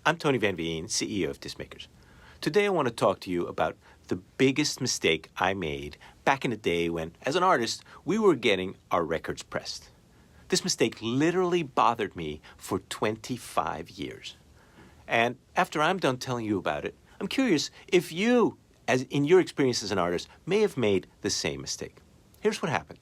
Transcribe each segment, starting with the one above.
I'm Tony Van Veen, CEO of Discmakers. Today I want to talk to you about the biggest mistake I made back in the day when, as an artist, we were getting our records pressed. This mistake literally bothered me for 25 years. And after I'm done telling you about it, I'm curious if you, as in your experience as an artist, may have made the same mistake. Here's what happened.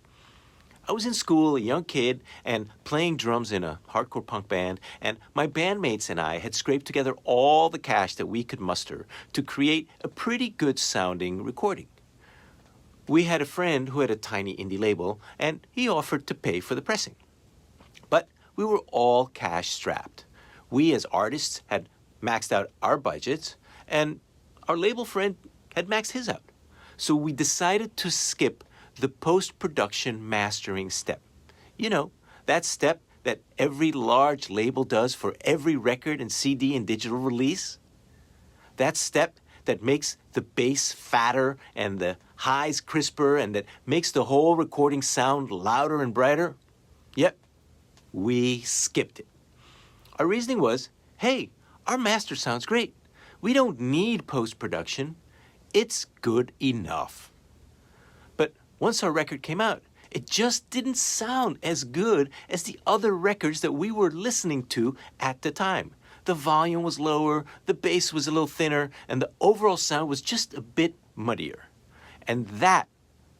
I was in school, a young kid, and playing drums in a hardcore punk band, and my bandmates and I had scraped together all the cash that we could muster to create a pretty good sounding recording. We had a friend who had a tiny indie label, and he offered to pay for the pressing. But we were all cash strapped. We as artists had maxed out our budgets, and our label friend had maxed his out. So we decided to skip the post-production mastering step. You know, that step that every large label does for every record and CD and digital release. That step that makes the bass fatter and the highs crisper and that makes the whole recording sound louder and brighter. Yep, we skipped it. Our reasoning was, hey, our master sounds great. We don't need post-production. It's good enough. But once our record came out, it just didn't sound as good as the other records that we were listening to at the time. The volume was lower, the bass was a little thinner, and the overall sound was just a bit muddier. And that,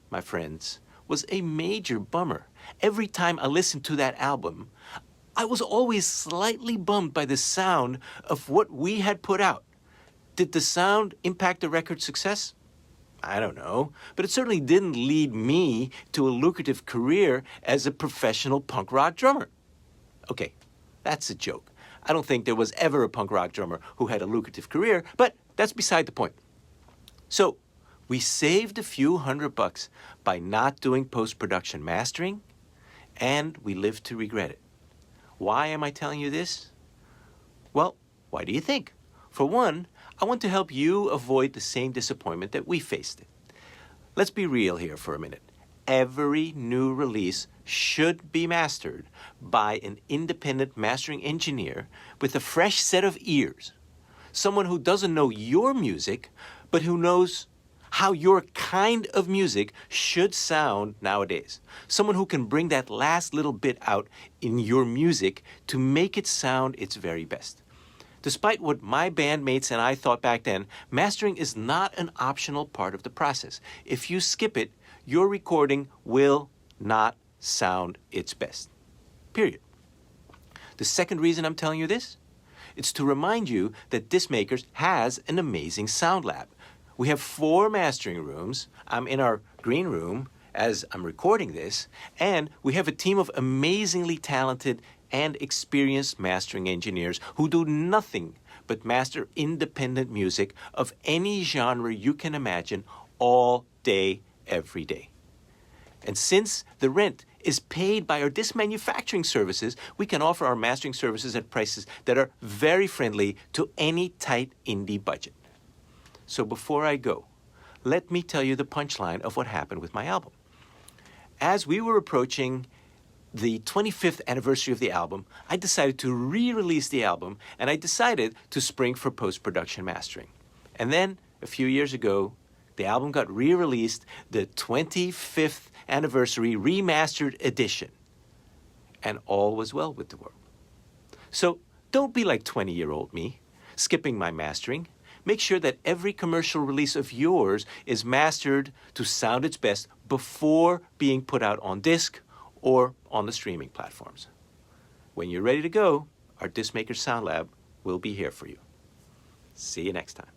my friends, was a major bummer. Every time I listened to that album, I was always slightly bummed by the sound of what we had put out. Did the sound impact the record's success? I don't know, but it certainly didn't lead me to a lucrative career as a professional punk rock drummer. Okay, that's a joke. I don't think there was ever a punk rock drummer who had a lucrative career, but that's beside the point. So, we saved a few $100 by not doing post-production mastering, and we lived to regret it. Why am I telling you this? Well, why do you think? For one, I want to help you avoid the same disappointment that we faced. Let's be real here for a minute. Every new release should be mastered by an independent mastering engineer with a fresh set of ears. Someone who doesn't know your music, but who knows how your kind of music should sound nowadays. Someone who can bring that last little bit out in your music to make it sound its very best. Despite what my bandmates and I thought back then, mastering is not an optional part of the process. If you skip it, your recording will not sound its best. Period. The second reason I'm telling you this, it's to remind you that Discmakers has an amazing sound lab. We have 4 mastering rooms. I'm in our green room as I'm recording this, and we have a team of amazingly talented and experienced mastering engineers who do nothing but master independent music of any genre you can imagine all day, every day. And since the rent is paid by our disc manufacturing services, we can offer our mastering services at prices that are very friendly to any tight indie budget. So before I go, let me tell you the punchline of what happened with my album. As we were approaching the 25th anniversary of the album, I decided to re-release the album, and I decided to spring for post-production mastering. And then, a few years ago, the album got re-released, the 25th anniversary remastered edition. And all was well with the world. So, don't be like 20-year-old me, skipping my mastering. Make sure that every commercial release of yours is mastered to sound its best before being put out on disc or on the streaming platforms. When you're ready to go, our Discmakers Sound Lab will be here for you. See you next time.